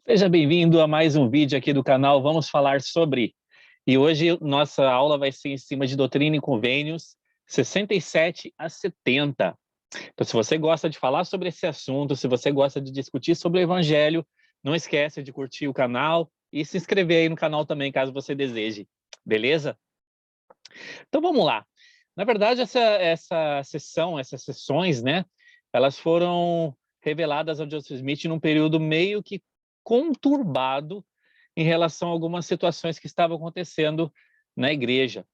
Seja bem-vindo a mais um vídeo aqui do canal. Vamos falar sobre... E hoje nossa aula vai ser em cima de Doutrina e Convênios 67 a 70. Então, se você gosta de falar sobre esse assunto, se você gosta de discutir sobre o Evangelho, não esqueça de curtir o canal e se inscrever aí no canal também, caso você deseje. Beleza? Então, vamos lá. Na verdade, essas sessões, né? Elas foram reveladas ao Joseph Smith num período meio que conturbado em relação a algumas situações que estavam acontecendo na igreja.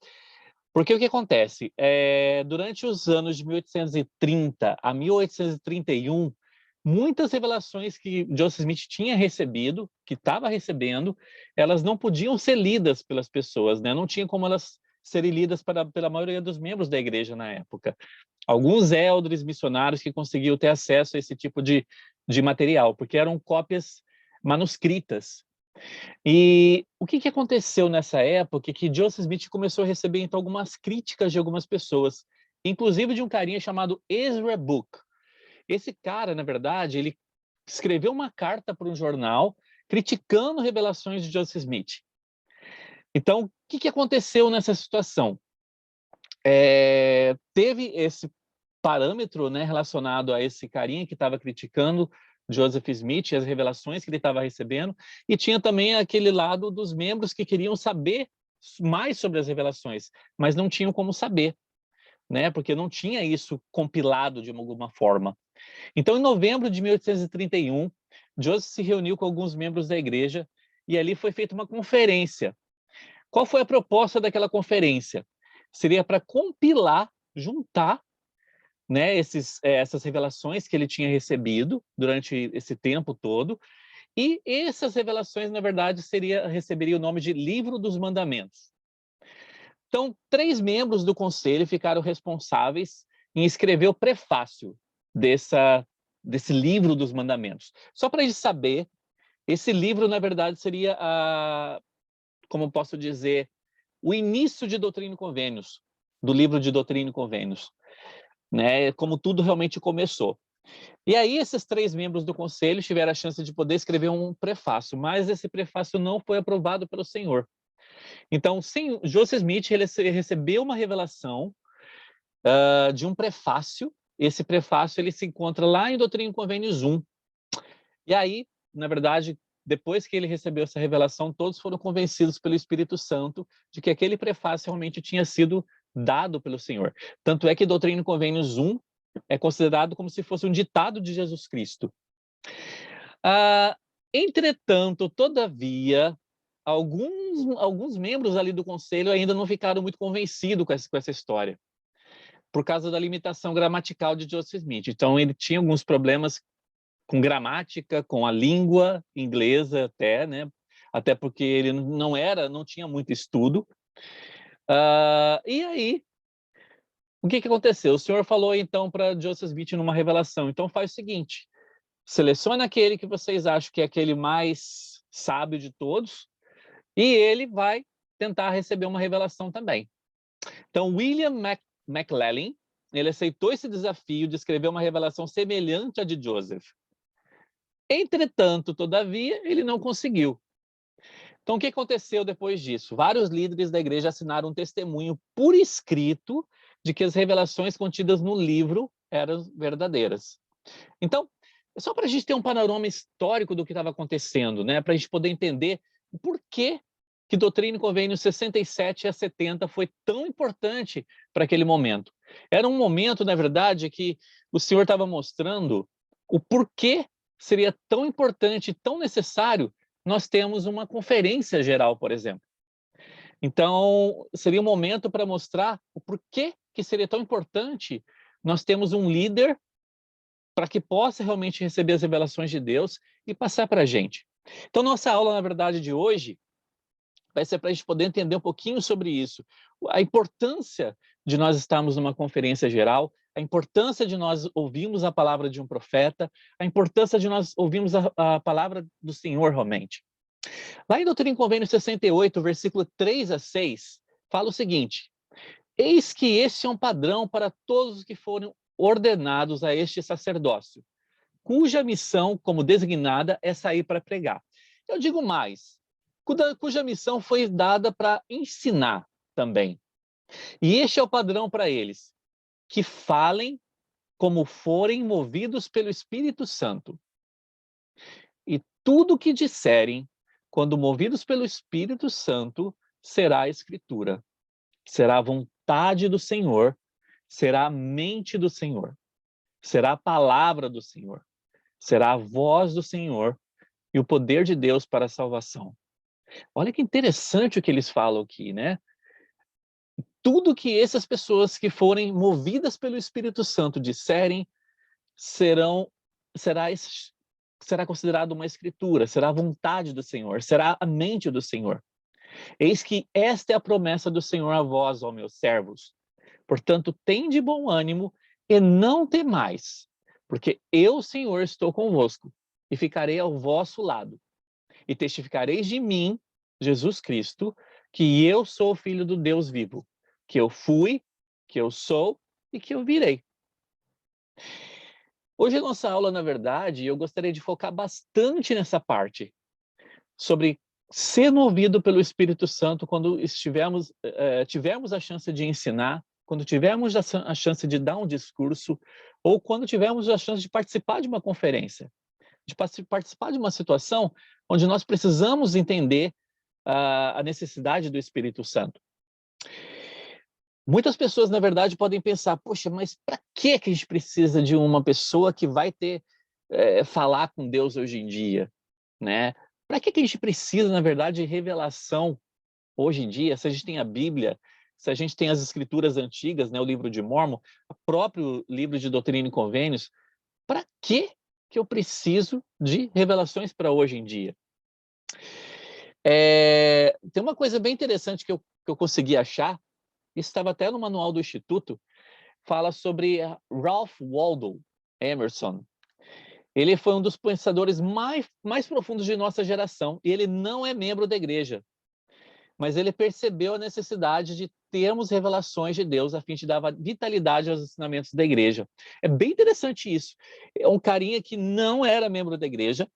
Porque o que acontece? Durante os anos de 1830 a 1831, muitas revelações que Joseph Smith tinha recebido, que estava recebendo, elas não podiam ser lidas pelas pessoas, né? Não tinha como elas serem lidas pela maioria dos membros da igreja na época. Alguns eldres missionários que conseguiam ter acesso a esse tipo de material, porque eram cópias manuscritas. E o que aconteceu nessa época que Joseph Smith começou a receber então algumas críticas de algumas pessoas, inclusive de um carinha chamado Ezra Book. Esse cara, na verdade, ele escreveu uma carta para um jornal criticando revelações de Joseph Smith. Então, o que aconteceu nessa situação? Teve esse parâmetro, né, relacionado a esse carinha que estava criticando Joseph Smith e as revelações que ele estava recebendo, e tinha também aquele lado dos membros que queriam saber mais sobre as revelações, mas não tinham como saber, né, porque não tinha isso compilado de alguma forma. Então, em novembro de 1831, Joseph se reuniu com alguns membros da igreja e ali foi feita uma conferência. Qual foi a proposta daquela conferência? Seria para compilar, juntar, né, essas revelações que ele tinha recebido durante esse tempo todo, e essas revelações, na verdade, receberia o nome de Livro dos Mandamentos. Então, 3 membros do conselho ficaram responsáveis em escrever o prefácio desse Livro dos Mandamentos. Só para a gente saber, esse livro, na verdade, seria, como posso dizer, o início de Doutrina e Convênios, do livro de Doutrina e Convênios, né? Como tudo realmente começou. E aí esses 3 membros do conselho tiveram a chance de poder escrever um prefácio, mas esse prefácio não foi aprovado pelo Senhor. Então, sim, Joseph Smith ele recebeu uma revelação de um prefácio. Esse prefácio ele se encontra lá em Doutrina e Convênios 1. E aí, na verdade, depois que ele recebeu essa revelação, todos foram convencidos pelo Espírito Santo de que aquele prefácio realmente tinha sido dado pelo Senhor. Tanto é que Doutrina e Convênios 1 é considerado como se fosse um ditado de Jesus Cristo. Entretanto, todavia, alguns membros ali do conselho ainda não ficaram muito convencidos com essa história, por causa da limitação gramatical de Joseph Smith. Então, ele tinha alguns problemas com gramática, com a língua inglesa até, né? Até porque ele não tinha muito estudo. E aí, o que aconteceu? O Senhor falou então para Joseph Smith numa revelação, então faz o seguinte, seleciona aquele que vocês acham que é aquele mais sábio de todos, e ele vai tentar receber uma revelação também. Então, William McLellin, ele aceitou esse desafio de escrever uma revelação semelhante à de Joseph. Entretanto, todavia, ele não conseguiu. Então, o que aconteceu depois disso? Vários líderes da igreja assinaram um testemunho por escrito de que as revelações contidas no livro eram verdadeiras. Então, é só para a gente ter um panorama histórico do que estava acontecendo, né? Para a gente poder entender o porquê que Doutrina e Convênios 67 a 70 foi tão importante para aquele momento. Era um momento, na verdade, que o Senhor estava mostrando o porquê seria tão importante, tão necessário nós termos uma conferência geral, por exemplo. Então, seria um momento para mostrar o porquê que seria tão importante nós termos um líder para que possa realmente receber as revelações de Deus e passar para a gente. Então, nossa aula, na verdade, de hoje, vai ser para a gente poder entender um pouquinho sobre isso. A importância de nós estarmos numa conferência geral, a importância de nós ouvirmos a palavra de um profeta, a importância de nós ouvirmos a palavra do Senhor realmente. Lá em Doutrina e Convênios 68, versículo 3 a 6, fala o seguinte: eis que esse é um padrão para todos os que foram ordenados a este sacerdócio, cuja missão, como designada, é sair para pregar. Eu digo mais, cuja missão foi dada para ensinar também. E este é o padrão para eles, que falem como forem movidos pelo Espírito Santo. E tudo que disserem, quando movidos pelo Espírito Santo, será a Escritura. Será a vontade do Senhor, será a mente do Senhor, será a palavra do Senhor, será a voz do Senhor e o poder de Deus para a salvação. Olha que interessante o que eles falam aqui, né? Tudo que essas pessoas que forem movidas pelo Espírito Santo disserem, será considerado uma escritura, será a vontade do Senhor, será a mente do Senhor. Eis que esta é a promessa do Senhor a vós, ó meus servos. Portanto, tende bom ânimo e não temais, porque eu, Senhor, estou convosco e ficarei ao vosso lado. E testificareis de mim, Jesus Cristo, que eu sou o Filho do Deus vivo, que eu fui, que eu sou e que eu virei. Hoje a nossa aula, na verdade, eu gostaria de focar bastante nessa parte, sobre ser movido pelo Espírito Santo quando tivermos a chance de ensinar, quando tivermos a chance de dar um discurso, ou quando tivermos a chance de participar de uma conferência, de participar de uma situação onde nós precisamos entender a necessidade do Espírito Santo. Muitas pessoas, na verdade, podem pensar, poxa, mas para que a gente precisa de uma pessoa que vai falar com Deus hoje em dia, né? Para que a gente precisa, na verdade, de revelação hoje em dia? Se a gente tem a Bíblia, se a gente tem as escrituras antigas, né, o livro de Mórmon, o próprio livro de Doutrina e Convênios, para que eu preciso de revelações para hoje em dia? Tem uma coisa bem interessante que eu consegui achar, isso estava até no manual do Instituto, fala sobre Ralph Waldo Emerson. Ele foi um dos pensadores mais profundos de nossa geração, e ele não é membro da igreja, mas ele percebeu a necessidade de termos revelações de Deus a fim de dar vitalidade aos ensinamentos da igreja. É bem interessante isso. É um carinha que não era membro da igreja,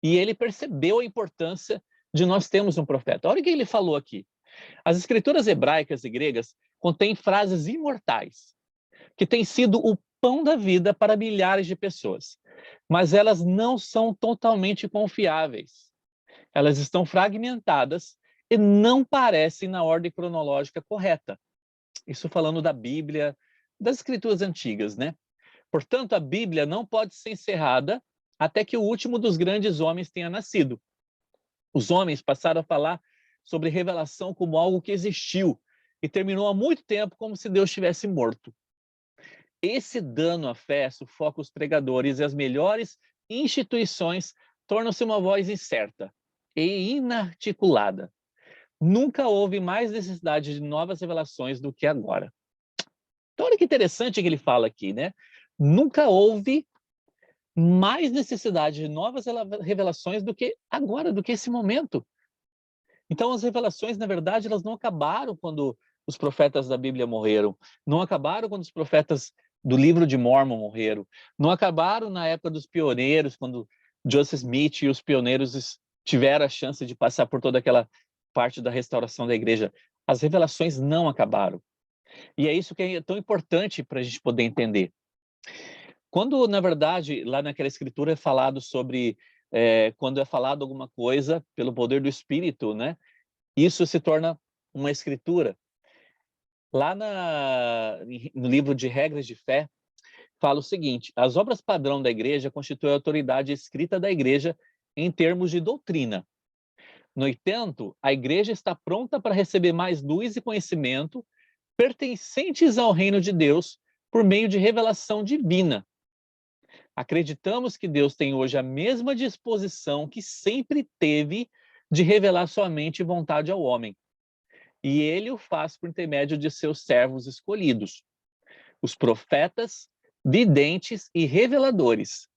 e ele percebeu a importância de nós termos um profeta. Olha o que ele falou aqui. As escrituras hebraicas e gregas contêm frases imortais, que têm sido o pão da vida para milhares de pessoas. Mas elas não são totalmente confiáveis. Elas estão fragmentadas e não parecem na ordem cronológica correta. Isso falando da Bíblia, das escrituras antigas, né? Portanto, a Bíblia não pode ser encerrada até que o último dos grandes homens tenha nascido. Os homens passaram a falar sobre revelação como algo que existiu e terminou há muito tempo como se Deus estivesse morto. Esse dano à fé sufoca os pregadores, e as melhores instituições tornam-se uma voz incerta e inarticulada. Nunca houve mais necessidade de novas revelações do que agora. Então, olha que interessante que ele fala aqui, né? Nunca houve mais necessidade de novas revelações do que agora, do que esse momento. Então, as revelações, na verdade, elas não acabaram quando os profetas da Bíblia morreram, não acabaram quando os profetas do livro de Mórmon morreram, não acabaram na época dos pioneiros, quando Joseph Smith e os pioneiros tiveram a chance de passar por toda aquela parte da restauração da igreja. As revelações não acabaram. E é isso que é tão importante para a gente poder entender. Quando, na verdade, lá naquela escritura é falado sobre quando é falado alguma coisa pelo poder do Espírito, né? Isso se torna uma escritura. Lá no livro de Regras de Fé, fala o seguinte: as obras padrão da igreja constituem a autoridade escrita da igreja em termos de doutrina. No entanto, a igreja está pronta para receber mais luz e conhecimento pertencentes ao reino de Deus por meio de revelação divina. Acreditamos que Deus tem hoje a mesma disposição que sempre teve de revelar sua mente e vontade ao homem. E ele o faz por intermédio de seus servos escolhidos, os profetas, videntes e reveladores,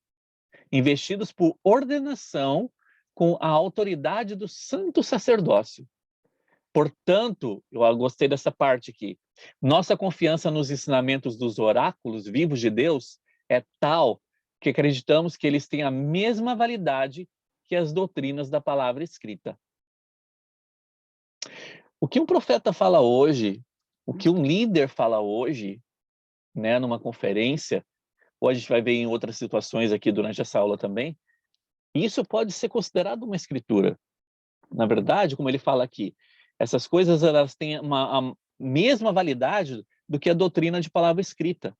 investidos por ordenação com a autoridade do santo sacerdócio. Portanto, eu gostei dessa parte aqui, nossa confiança nos ensinamentos dos oráculos vivos de Deus é tal que acreditamos que eles têm a mesma validade que as doutrinas da palavra escrita. O que um profeta fala hoje, o que um líder fala hoje, né, numa conferência, ou a gente vai ver em outras situações aqui durante essa aula também, isso pode ser considerado uma escritura. Na verdade, como ele fala aqui, essas coisas elas têm a mesma validade do que a doutrina de palavra escrita,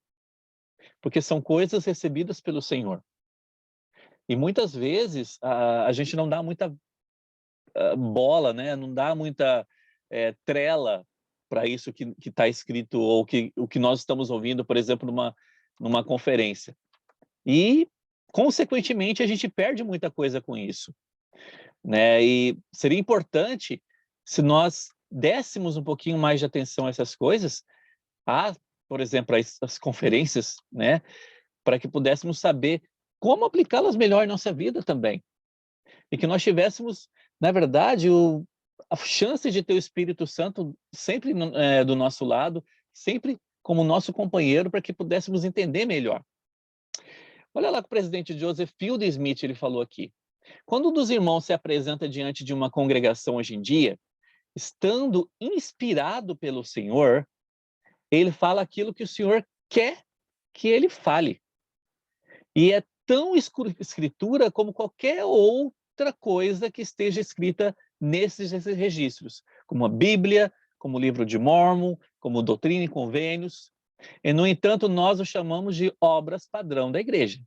porque são coisas recebidas pelo Senhor. E muitas vezes a gente não dá muita bola, né? Não dá muita trela para isso que está escrito ou o que nós estamos ouvindo, por exemplo, numa conferência. E, consequentemente, a gente perde muita coisa com isso, né? E seria importante se nós dessemos um pouquinho mais de atenção a essas coisas, por exemplo, as conferências, né? Para que pudéssemos saber como aplicá-las melhor em nossa vida também. E que nós tivéssemos, na verdade, a chance de ter o Espírito Santo sempre do nosso lado, sempre como nosso companheiro, para que pudéssemos entender melhor. Olha lá que o presidente Joseph Fielding Smith ele falou aqui. Quando um dos irmãos se apresenta diante de uma congregação hoje em dia, estando inspirado pelo Senhor, ele fala aquilo que o Senhor quer que ele fale. E é tão escritura como qualquer outra coisa que esteja escrita nesses registros, como a Bíblia, como o livro de Mórmon, como Doutrina e Convênios. E, no entanto, nós o chamamos de obras padrão da igreja.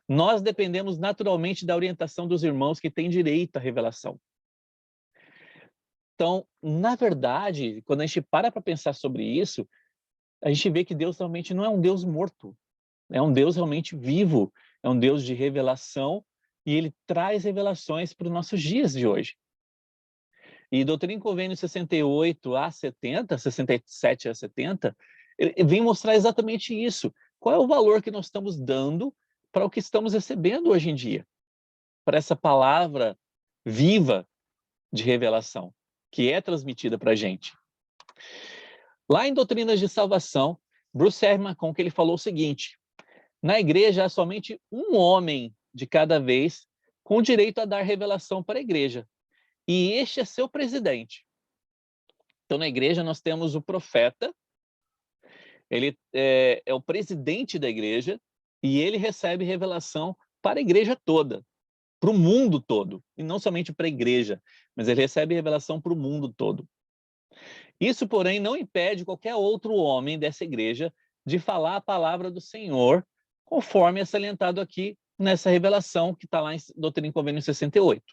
Nós dependemos naturalmente da orientação dos irmãos que têm direito à revelação. Então, na verdade, quando a gente para pensar sobre isso, a gente vê que Deus realmente não é um Deus morto. É um Deus realmente vivo, é um Deus de revelação, e ele traz revelações para os nossos dias de hoje. E Doutrina e Convênios 68 a 70, 67 a 70, ele vem mostrar exatamente isso. Qual é o valor que nós estamos dando para o que estamos recebendo hoje em dia? Para essa palavra viva de revelação, que é transmitida para a gente. Lá em Doutrinas de Salvação, Bruce R. McConkie ele falou o seguinte: na igreja há somente um homem de cada vez com direito a dar revelação para a igreja, e este é seu presidente. Então, na igreja nós temos o profeta, ele é o presidente da igreja, e ele recebe revelação para a igreja toda, para o mundo todo, e não somente para a igreja, mas ele recebe revelação para o mundo todo. Isso, porém, não impede qualquer outro homem dessa igreja de falar a palavra do Senhor, conforme é salientado aqui nessa revelação que está lá em Doutrina e Convênios 68.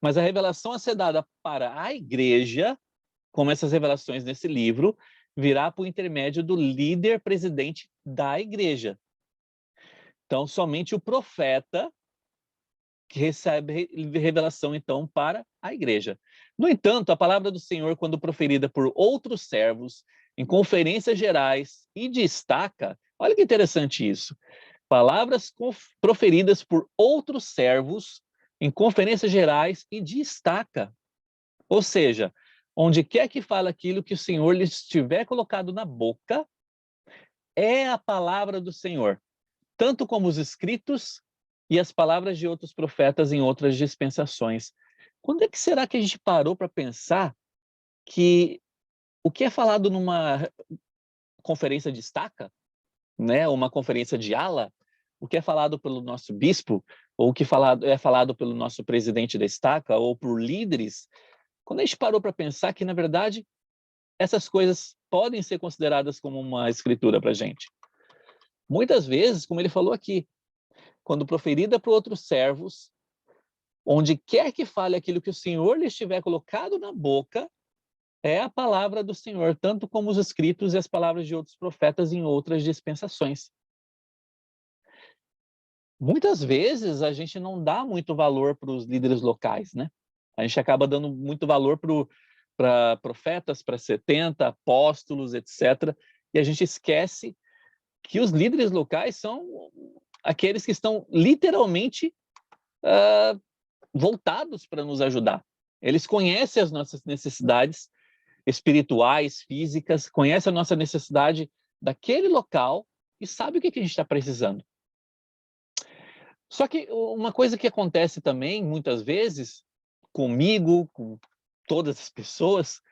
Mas a revelação a ser dada para a igreja, como essas revelações nesse livro, virá por intermédio do líder presidente da igreja. Então, somente o profeta que recebe revelação, então, para a igreja. No entanto, a palavra do Senhor, quando proferida por outros servos, em conferências gerais e destaca, olha que interessante isso, palavras proferidas por outros servos em conferências gerais e destaca. Ou seja, onde quer que fale aquilo que o Senhor lhes tiver colocado na boca, é a palavra do Senhor, tanto como os escritos e as palavras de outros profetas em outras dispensações. Quando é que será que a gente parou para pensar que o que é falado numa conferência destaca, né, uma conferência de ala, o que é falado pelo nosso bispo, ou o que é falado pelo nosso presidente da estaca, ou por líderes, quando a gente parou para pensar que, na verdade, essas coisas podem ser consideradas como uma escritura para a gente. Muitas vezes, como ele falou aqui, quando proferida por outros servos, onde quer que fale aquilo que o Senhor lhes tiver colocado na boca, é a palavra do Senhor, tanto como os escritos e as palavras de outros profetas em outras dispensações. Muitas vezes a gente não dá muito valor para os líderes locais, né? A gente acaba dando muito valor para profetas, para 70, apóstolos, etc. E a gente esquece que os líderes locais são aqueles que estão literalmente voltados para nos ajudar. Eles conhecem as nossas necessidades espirituais, físicas, conhecem a nossa necessidade daquele local e sabem o que a gente está precisando. Só que uma coisa que acontece também, muitas vezes, comigo, com todas as pessoas,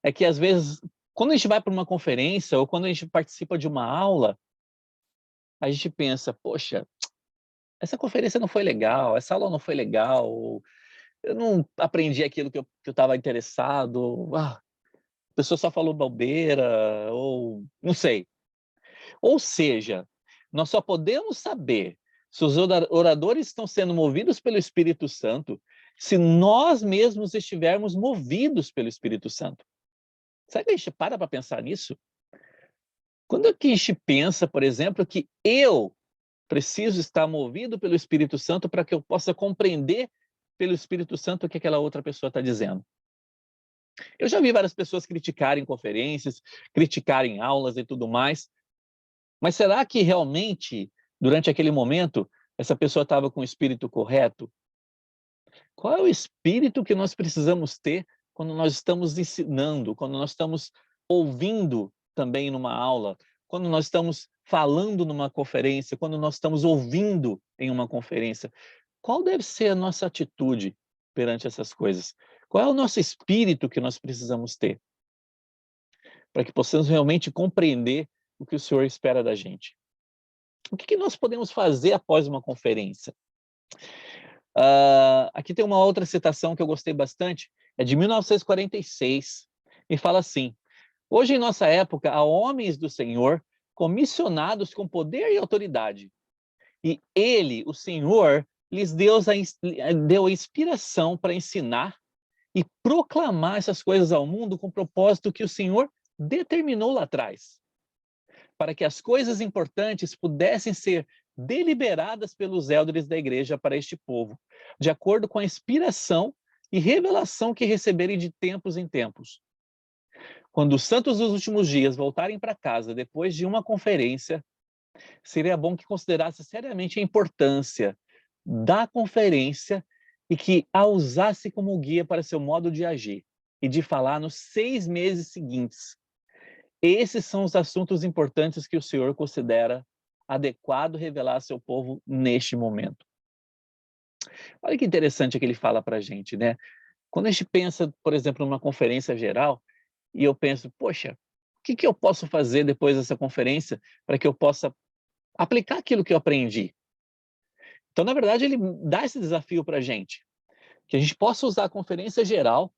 é que às vezes, quando a gente vai para uma conferência ou quando a gente participa de uma aula, a gente pensa, poxa, essa conferência não foi legal, essa aula não foi legal, ou eu não aprendi aquilo que eu estava interessado, ou, a pessoa só falou bobeira, ou não sei. Ou seja, nós só podemos saber se os oradores estão sendo movidos pelo Espírito Santo se nós mesmos estivermos movidos pelo Espírito Santo. Será que a gente para pensar nisso? Quando é que a gente pensa, por exemplo, que eu preciso estar movido pelo Espírito Santo para que eu possa compreender pelo Espírito Santo o que aquela outra pessoa está dizendo? Eu já vi várias pessoas criticarem conferências, criticarem aulas e tudo mais, mas será que realmente, durante aquele momento, essa pessoa estava com o espírito correto? Qual é o espírito que nós precisamos ter quando nós estamos ensinando, quando nós estamos ouvindo também numa aula, quando nós estamos falando numa conferência, quando nós estamos ouvindo em uma conferência? Qual deve ser a nossa atitude perante essas coisas? Qual é o nosso espírito que nós precisamos ter para que possamos realmente compreender o que o Senhor espera da gente? O que nós podemos fazer após uma conferência? Aqui tem uma outra citação que eu gostei bastante, é de 1946, e fala assim: hoje em nossa época há homens do Senhor comissionados com poder e autoridade, e Ele, o Senhor, lhes deu a inspiração para ensinar e proclamar essas coisas ao mundo com o propósito que o Senhor determinou lá atrás, para que as coisas importantes pudessem ser deliberadas pelos elders da igreja para este povo, de acordo com a inspiração e revelação que receberem de tempos em tempos. Quando os santos dos últimos dias voltarem para casa depois de uma conferência, seria bom que considerasse seriamente a importância da conferência e que a usasse como guia para seu modo de agir e de falar nos 6 meses seguintes. Esses são os assuntos importantes que o Senhor considera adequado revelar a seu povo neste momento. Olha que interessante que ele fala para a gente, né? Quando a gente pensa, por exemplo, numa conferência geral, e eu penso, poxa, o que eu posso fazer depois dessa conferência para que eu possa aplicar aquilo que eu aprendi? Então, na verdade, ele dá esse desafio para a gente, que a gente possa usar a conferência geral,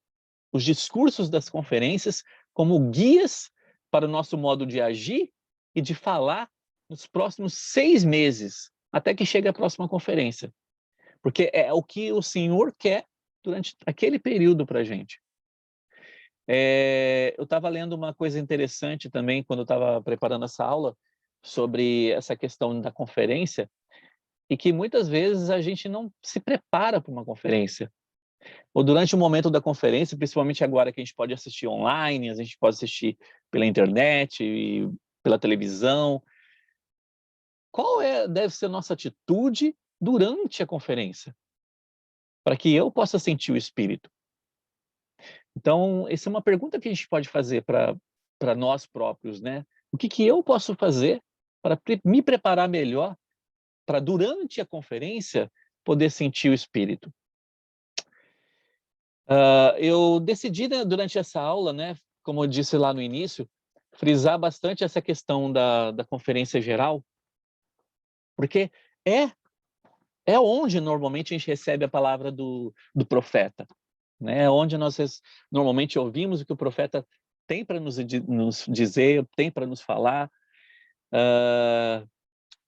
os discursos das conferências, como guias para o nosso modo de agir e de falar nos próximos 6 meses, até que chegue a próxima conferência. Porque é o que o Senhor quer durante aquele período para a gente. Eu estava lendo uma coisa interessante também, quando eu estava preparando essa aula, sobre essa questão da conferência, e que muitas vezes a gente não se prepara para uma conferência. Ou durante o momento da conferência, principalmente agora que a gente pode assistir online, a gente pode assistir pela internet, e pela televisão. Deve ser a nossa atitude durante a conferência? Para que eu possa sentir o Espírito. Então, essa é uma pergunta que a gente pode fazer para nós próprios, né? O que eu posso fazer para me preparar melhor para, durante a conferência, poder sentir o Espírito? Eu decidi, né, durante essa aula, né, como eu disse lá no início, frisar bastante essa questão da conferência geral, porque é onde normalmente a gente recebe a palavra do profeta, né? É onde nós normalmente ouvimos o que o profeta tem para nos dizer, tem para nos falar,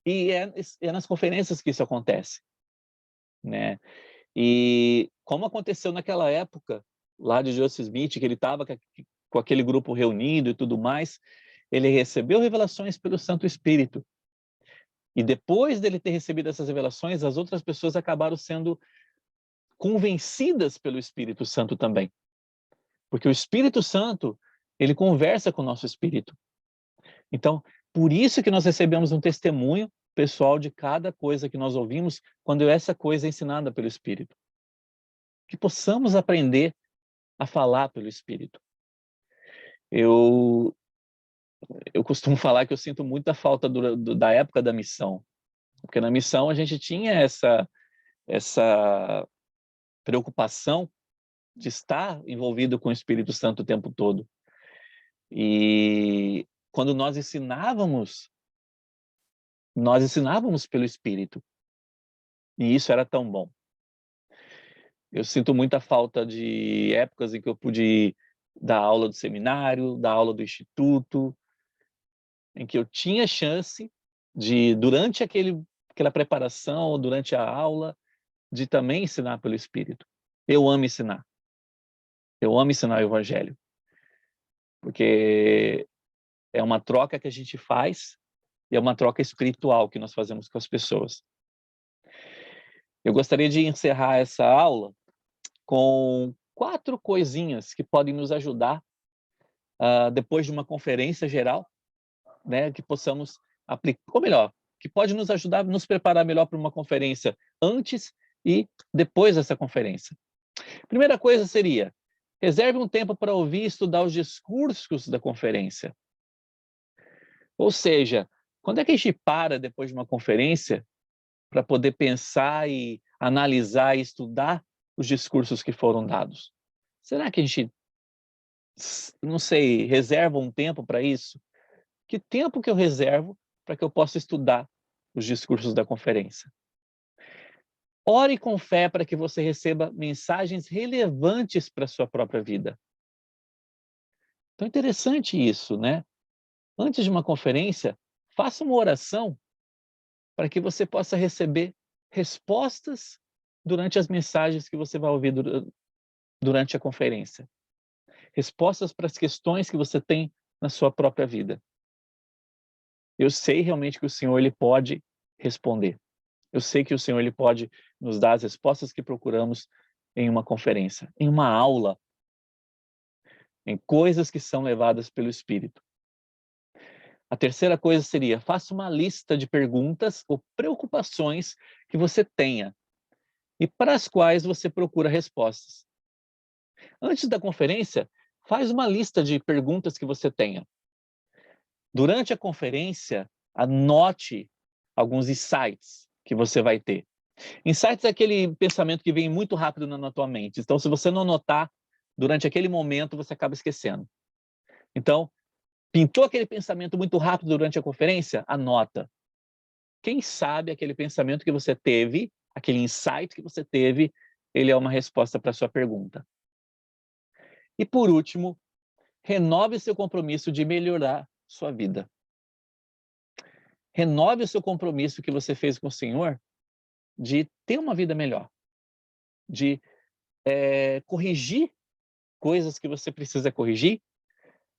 e é nas conferências que isso acontece, né? E como aconteceu naquela época, lá de Joseph Smith, que ele estava com aquele grupo reunido e tudo mais, ele recebeu revelações pelo Santo Espírito. E depois dele ter recebido essas revelações, as outras pessoas acabaram sendo convencidas pelo Espírito Santo também. Porque o Espírito Santo, ele conversa com o nosso espírito. Então, por isso que nós recebemos um testemunho pessoal de cada coisa que nós ouvimos, quando essa coisa é ensinada pelo Espírito. Que possamos aprender a falar pelo Espírito. Eu costumo falar que eu sinto muita falta da época da missão, Porque na missão a gente tinha essa preocupação de estar envolvido com o Espírito Santo o tempo todo. E quando nós ensinávamos pelo Espírito. E isso era tão bom. Eu sinto muita falta de épocas em que eu pude dar aula do seminário, dar aula do instituto, em que eu tinha chance de, durante aquela preparação, durante a aula, de também ensinar pelo Espírito. Eu amo ensinar. Eu amo ensinar o Evangelho. Porque é uma troca que a gente faz e é uma troca espiritual que nós fazemos com as pessoas. Eu gostaria de encerrar essa aula com 4 coisinhas que podem nos ajudar depois de uma conferência geral, né, que possamos aplicar, ou melhor, que pode nos ajudar a nos preparar melhor para uma conferência antes e depois dessa conferência. Primeira coisa seria, reserve um tempo para ouvir e estudar os discursos da conferência. Ou seja, quando é que a gente para depois de uma conferência para poder pensar e analisar e estudar os discursos que foram dados? Será que a gente, não sei, reserva um tempo para isso? Que tempo que eu reservo para que eu possa estudar os discursos da conferência? Ore com fé para que você receba mensagens relevantes para a sua própria vida. Então, interessante isso, né? Antes de uma conferência, faça uma oração para que você possa receber respostas durante as mensagens que você vai ouvir durante a conferência. Respostas para as questões que você tem na sua própria vida. Eu sei realmente que o Senhor ele pode responder. Eu sei que o Senhor ele pode nos dar as respostas que procuramos em uma conferência, em uma aula, em coisas que são levadas pelo Espírito. A terceira coisa seria, faça uma lista de perguntas ou preocupações que você tenha e para as quais você procura respostas. Antes da conferência, faz uma lista de perguntas que você tenha. Durante a conferência, anote alguns insights que você vai ter. Insights é aquele pensamento que vem muito rápido na tua mente. Então, se você não anotar, durante aquele momento, você acaba esquecendo. Então, pintou aquele pensamento muito rápido durante a conferência? Anota. Quem sabe aquele pensamento que você teve, aquele insight que você teve, ele é uma resposta para a sua pergunta. E por último, renove seu compromisso de melhorar sua vida. Renove o seu compromisso que você fez com o Senhor de ter uma vida melhor, de corrigir coisas que você precisa corrigir,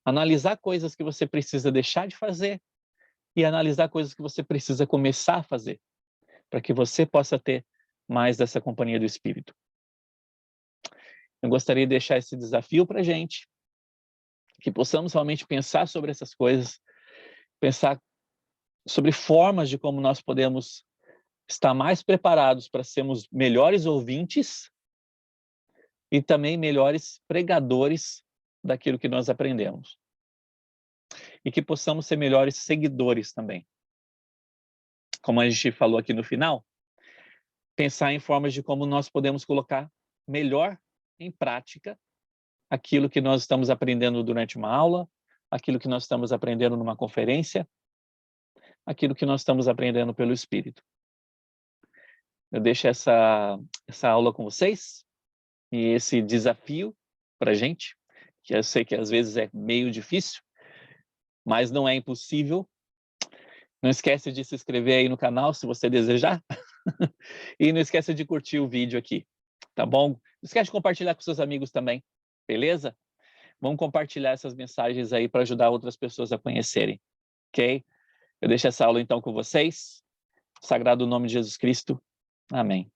analisar coisas que você precisa deixar de fazer e analisar coisas que você precisa começar a fazer, para que você possa ter mais dessa companhia do Espírito. Eu gostaria de deixar esse desafio para a gente, que possamos realmente pensar sobre essas coisas, pensar sobre formas de como nós podemos estar mais preparados para sermos melhores ouvintes e também melhores pregadores daquilo que nós aprendemos. E que possamos ser melhores seguidores também. Como a gente falou aqui no final, pensar em formas de como nós podemos colocar melhor em prática aquilo que nós estamos aprendendo durante uma aula, aquilo que nós estamos aprendendo numa conferência, aquilo que nós estamos aprendendo pelo Espírito. Eu deixo essa aula com vocês e esse desafio para a gente, que eu sei que às vezes é meio difícil, mas não é impossível. Não esquece de se inscrever aí no canal, se você desejar. E não esquece de curtir o vídeo aqui, tá bom? Não esquece de compartilhar com seus amigos também, beleza? Vamos compartilhar essas mensagens aí para ajudar outras pessoas a conhecerem, ok? Eu deixo essa aula então com vocês. Sagrado nome de Jesus Cristo. Amém.